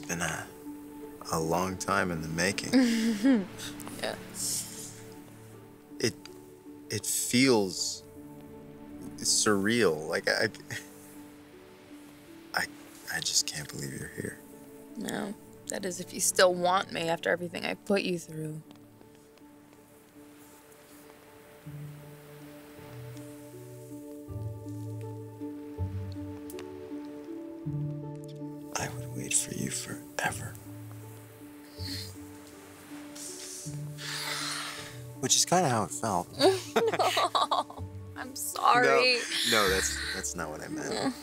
been a long time in the making. Yeah. It feels surreal. Like I just can't believe you're here. No, that is if you still want me after everything I put you through. I would wait for you forever. Which is kind of how it felt. No, I'm sorry. No, that's not what I meant.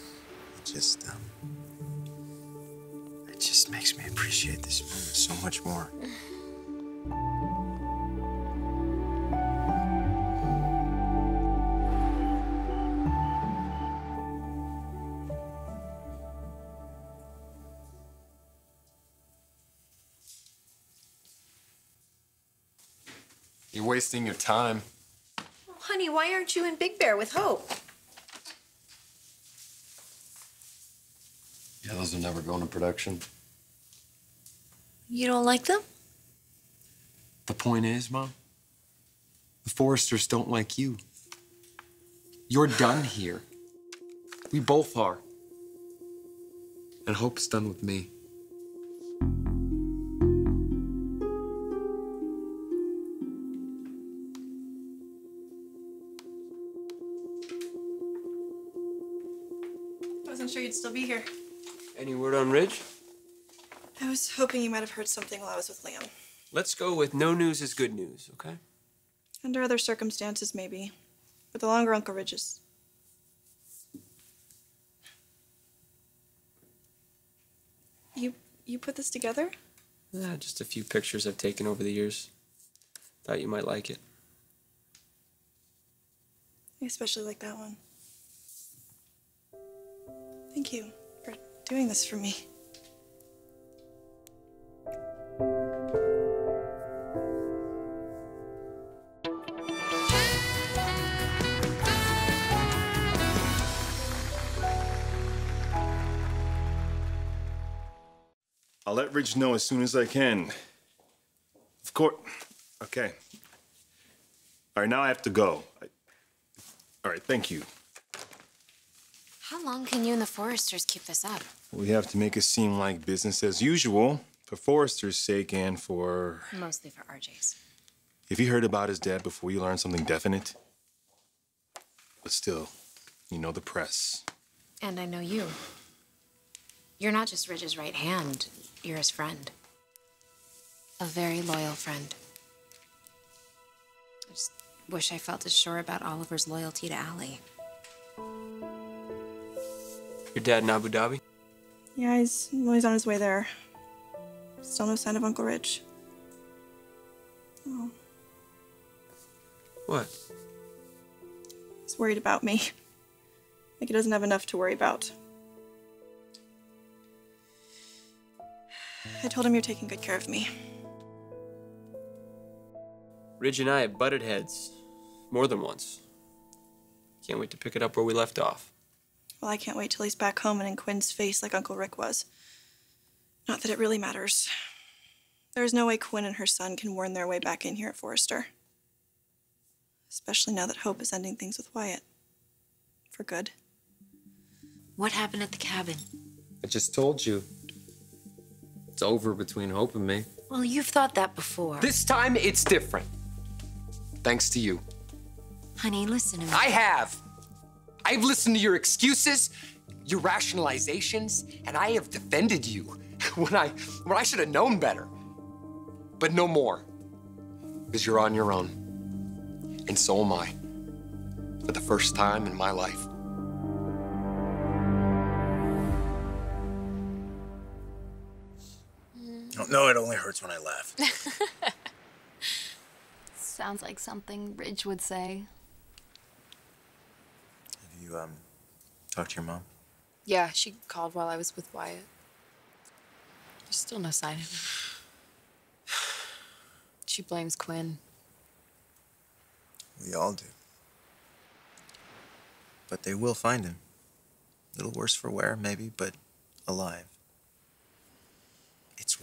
It just makes me appreciate this moment so much more. You're wasting your time. Oh, honey, why aren't you in Big Bear with Hope? Yeah, those will never go into production. You don't like them? The point is, Mom, the Forresters don't like you. You're done here. We both are. And Hope's done with me. I wasn't sure you'd still be here. Any word on Ridge? I was hoping you might have heard something while I was with Liam. Let's go with no news is good news, okay? Under other circumstances, maybe. But the longer Uncle Ridge is... You put this together? Yeah, just a few pictures I've taken over the years. Thought you might like it. I especially like that one. Thank you for doing this for me. I'll let Ridge know as soon as I can. Of course. Okay. All right, now I have to go. All right, thank you. How long can you and the Forresters keep this up? We have to make it seem like business as usual, for Forrester's sake and for... Mostly for RJ's. Have you heard about his dad before you learned something definite? But still, you know the press. And I know you. You're not just Ridge's right hand, you're his friend. A very loyal friend. I just wish I felt as sure about Oliver's loyalty to Aly. Your dad in Abu Dhabi? Yeah, he's on his way there. Still no sign of Uncle Ridge. Oh, What? he's worried about me. Like he doesn't have enough to worry about. I told him you're taking good care of me. Ridge and I have butted heads more than once. Can't wait to pick it up where we left off. Well, I can't wait till he's back home and in Quinn's face like Uncle Rick was. Not that it really matters. There's no way Quinn and her son can warn their way back in here at Forrester. Especially now that Hope is ending things with Wyatt. For good. What happened at the cabin? I just told you. It's over between Hope and me. Well, you've thought that before. This time, it's different. Thanks to you. Honey, listen to me. I have. I've listened to your excuses, your rationalizations, and I have defended you when I should have known better. But no more. Because you're on your own. And so am I. For the first time in my life. No, it only hurts when I laugh. Sounds like something Ridge would say. Have you, talked to your mom? Yeah, she called while I was with Wyatt. There's still no sign of him. She blames Quinn. We all do. But they will find him. A little worse for wear, maybe, but alive.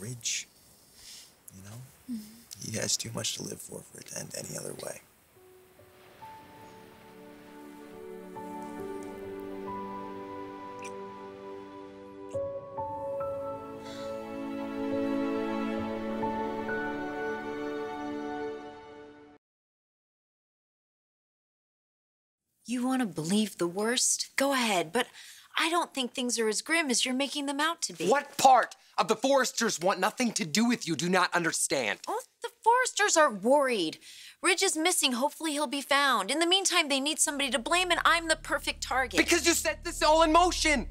Ridge, you know? He has too much to live for it to end any other way. You want to believe the worst? Go ahead, but I don't think things are as grim as you're making them out to be. What part of the Forresters want nothing to do with you do not understand? Oh, the Forresters are worried. Ridge is missing. Hopefully he'll be found. In the meantime, they need somebody to blame, and I'm the perfect target. Because you set this all in motion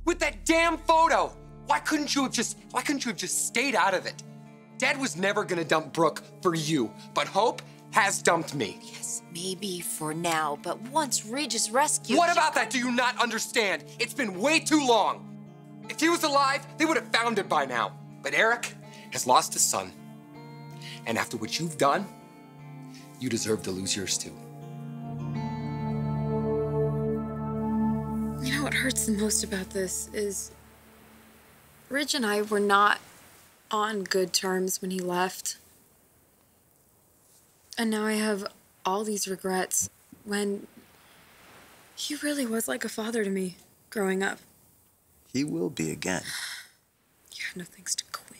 with that damn photo. Why couldn't you have just stayed out of it? Dad was never gonna dump Brooke for you, but Hope has dumped me. Yes, maybe for now, but once Ridge is rescued... What about that do you not understand? It's been way too long. If he was alive, they would have found him by now. But Eric has lost his son. And after what you've done, you deserve to lose yours too. You know what hurts the most about this is Ridge and I were not on good terms when he left. And now I have all these regrets when he really was like a father to me growing up. He will be again. Yeah, no thanks to Quinn.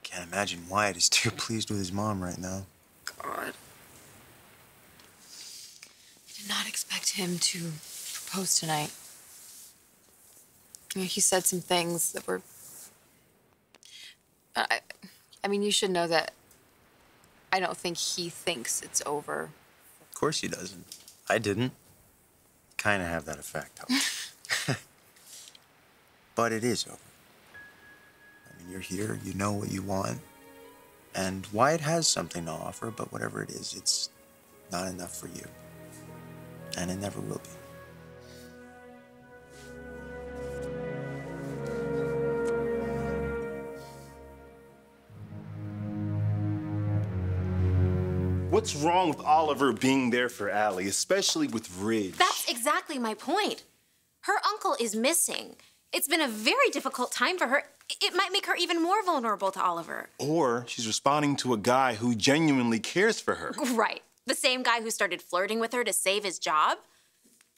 Can't imagine Wyatt is too pleased with his mom right now. God. I did not expect him to propose tonight. You know, he said some things that were... I mean, you should know that I don't think he thinks it's over. Of course he doesn't. I didn't. Kind of have that effect, Hope. But it is over. I mean, you're here, you know what you want. And Wyatt has something to offer, but whatever it is, it's not enough for you. And it never will be. What's wrong with Oliver being there for Aly, especially with Ridge? That's exactly my point. Her uncle is missing. It's been a very difficult time for her. It might make her even more vulnerable to Oliver. Or she's responding to a guy who genuinely cares for her. Right. The same guy who started flirting with her to save his job,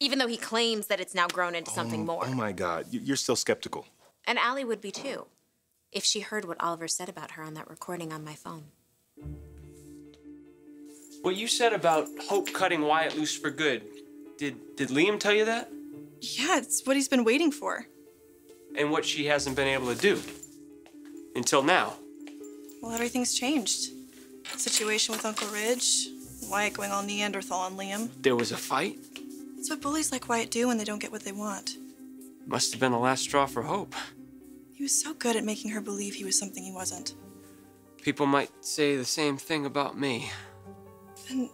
even though he claims that it's now grown into something more. Oh my God, you're still skeptical. And Aly would be too, if she heard what Oliver said about her on that recording on my phone. What you said about Hope cutting Wyatt loose for good, did Liam tell you that? Yeah, it's what he's been waiting for. And what she hasn't been able to do? Until now. Well, everything's changed. The situation with Uncle Ridge, Wyatt going all Neanderthal on Liam. There was a fight? It's what bullies like Wyatt do when they don't get what they want. Must have been the last straw for Hope. He was so good at making her believe he was something he wasn't. People might say the same thing about me. And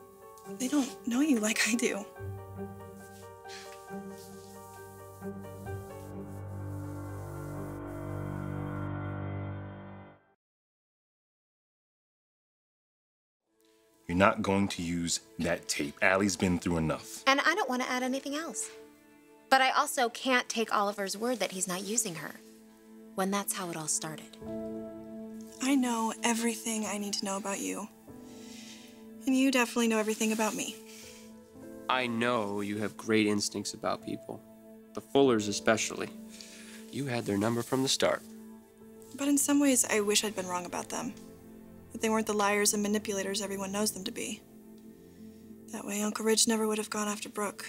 they don't know you like I do. You're not going to use that tape. Aly's been through enough. And I don't want to add anything else. But I also can't take Oliver's word that he's not using her, when that's how it all started. I know everything I need to know about you. And you definitely know everything about me. I know you have great instincts about people. The Fullers especially. You had their number from the start. But in some ways, I wish I'd been wrong about them. That they weren't the liars and manipulators everyone knows them to be. That way, Uncle Ridge never would have gone after Brooke.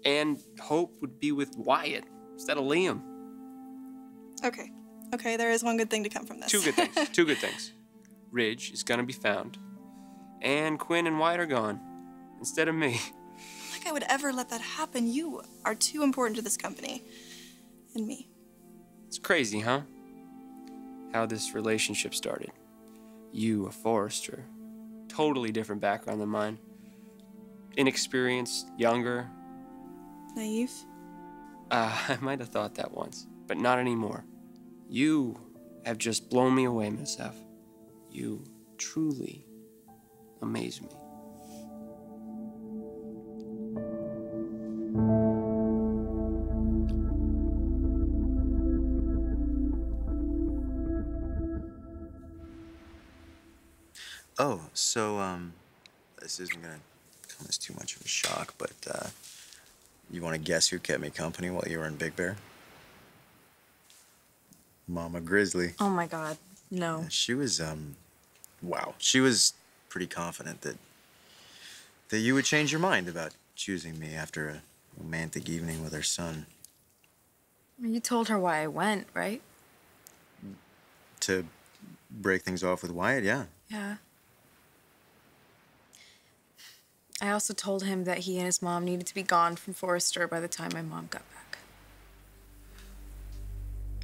And Hope would be with Wyatt instead of Liam. Okay. Okay, there is one good thing to come from this. Two good things. Two good things. Ridge is gonna be found. And Quinn and Wyatt are gone. Instead of me. Like I would ever let that happen. You are too important to this company. And me. It's crazy, huh? How this relationship started. You, a Forrester. Totally different background than mine. Inexperienced, younger. Naive? I might have thought that once, but not anymore. You have just blown me away, Miss F. You truly amaze me. Oh, so, this isn't gonna come as too much of a shock, but, you wanna guess who kept me company while you were in Big Bear? Mama Grizzly. Oh my God, no. She was, wow. She was pretty confident that you would change your mind about choosing me after a romantic evening with her son. You told her why I went, right? To break things off with Wyatt, yeah. Yeah. I also told him that he and his mom needed to be gone from Forrester by the time my mom got back.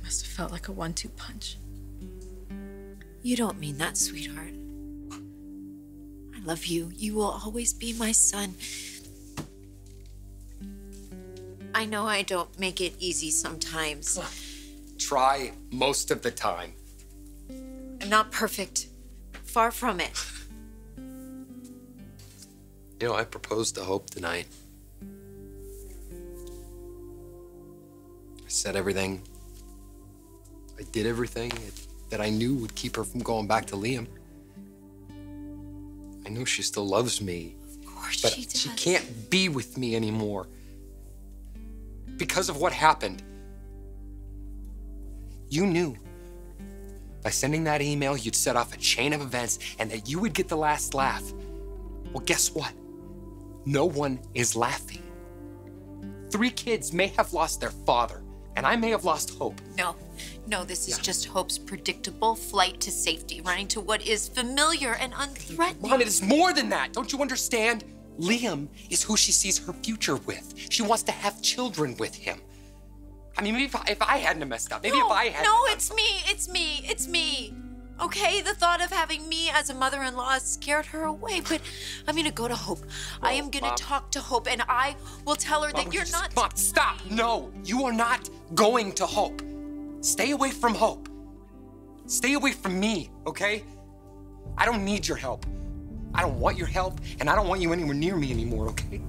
Must have felt like a 1-2 punch. You don't mean that, sweetheart. I love you. You will always be my son. I know I don't make it easy sometimes. Try most of the time. I'm not perfect. Far from it. You know, I proposed to Hope tonight. I said everything. I did everything that I knew would keep her from going back to Liam. I know she still loves me. Of course but she does. she can't be with me anymore. Because of what happened. You knew. By sending that email, you'd set off a chain of events and that you would get the last laugh. Well, guess what? No one is laughing. 3 kids may have lost their father, and I may have lost Hope. No, this is just Hope's predictable flight to safety, running to what is familiar and unthreatening. Mom, it is more than that. Don't you understand? Liam is who she sees her future with. She wants to have children with him. I mean, maybe if I hadn't messed up, maybe if I hadn't... No, it's me. Okay, the thought of having me as a mother-in-law scared her away, but I'm gonna go to Hope. I am gonna talk to Hope, and I will tell her that you're not... Mom, stop! No, you are not going to Hope. Stay away from Hope. Stay away from me, okay? I don't need your help. I don't want your help, and I don't want you anywhere near me anymore, okay?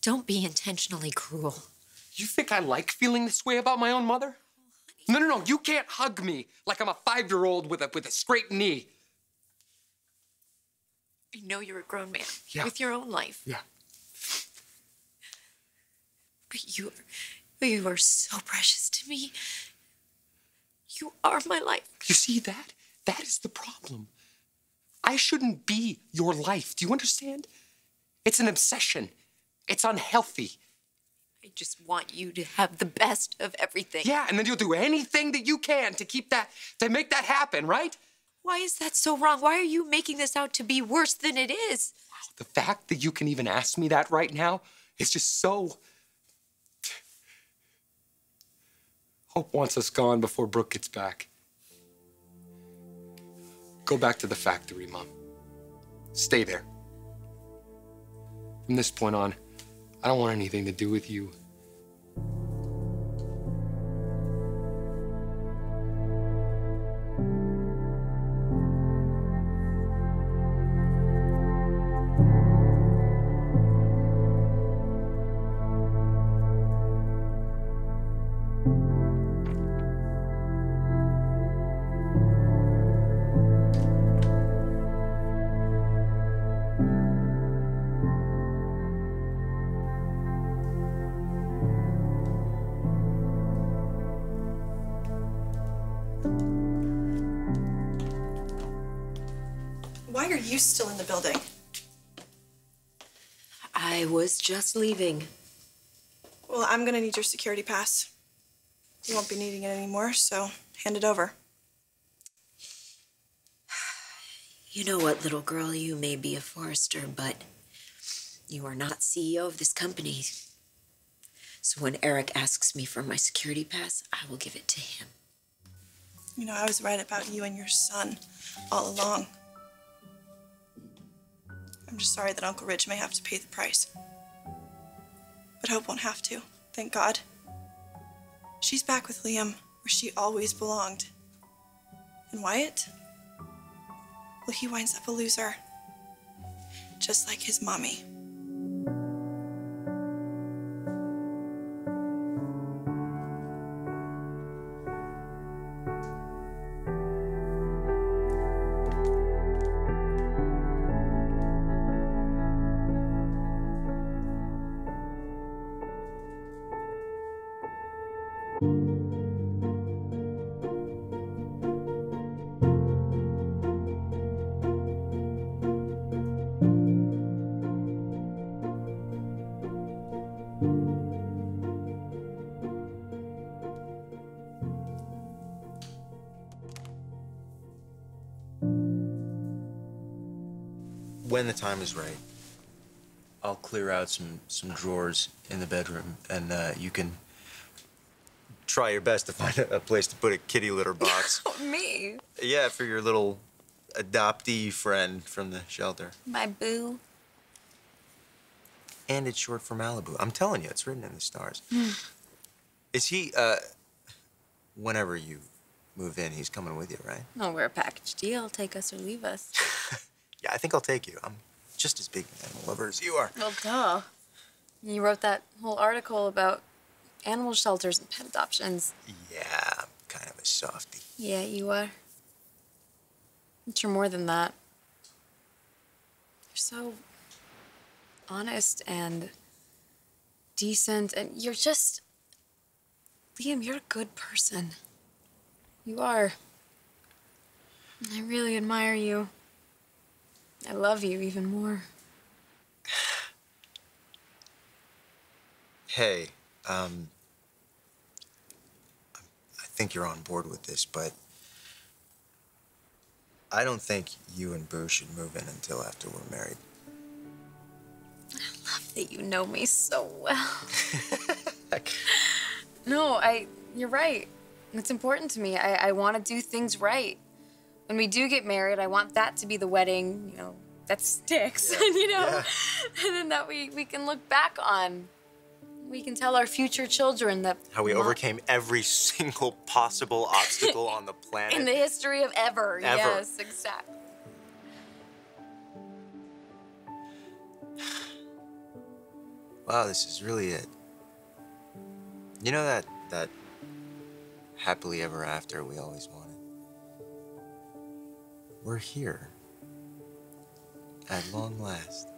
Don't be intentionally cruel. You think I like feeling this way about my own mother? No, you can't hug me like I'm a 5-year-old with a scraped knee. I know you're a grown man with your own life. Yeah. But you are so precious to me. You are my life. You see that? That is the problem. I shouldn't be your life. Do you understand? It's an obsession. It's unhealthy. I just want you to have the best of everything. Yeah, and then you'll do anything that you can to make that happen, right? Why is that so wrong? Why are you making this out to be worse than it is? Wow, the fact that you can even ask me that right now is just so... Hope wants us gone before Brooke gets back. Go back to the factory, Mom. Stay there. From this point on, I don't want anything to do with you. Why are you still in the building? I was just leaving. Well, I'm gonna need your security pass. You won't be needing it anymore, so hand it over. You know what, little girl? You may be a Forrester, but you are not CEO of this company. So when Eric asks me for my security pass, I will give it to him. You know, I was right about you and your son all along. I'm just sorry that Uncle Rich may have to pay the price. But Hope won't have to, thank God. She's back with Liam, where she always belonged. And Wyatt? Well, he winds up a loser. Just like his mommy. When the time is right, I'll clear out some drawers in the bedroom, and you can try your best to find a place to put a kitty litter box. Me? Yeah, for your little adoptee friend from the shelter. My boo. And it's short for Malibu. I'm telling you, it's written in the stars. Is he, whenever you move in, he's coming with you, right? No, we're a package deal. Take us or leave us. Yeah, I think I'll take you. I'm just as big an animal lover as you are. Well, duh. You wrote that whole article about animal shelters and pet adoptions. Yeah, I'm kind of a softie. Yeah, you are. But you're more than that. You're so honest and decent, and you're just... Liam, you're a good person. You are. I really admire you. I love you even more. Hey, I think you're on board with this, but I don't think you and Boo should move in until after we're married. I love that you know me so well. No, you're right. It's important to me. I want to do things right. When we do get married, I want that to be the wedding, you know, that sticks, Yeah. you know, Yeah. and then that we can look back on. We can tell our future children that How we overcame every single possible obstacle on the planet. in the history of ever. Ever. Yes, exactly. Wow, this is really it. You know that happily ever after we always wanted? We're here. At long last.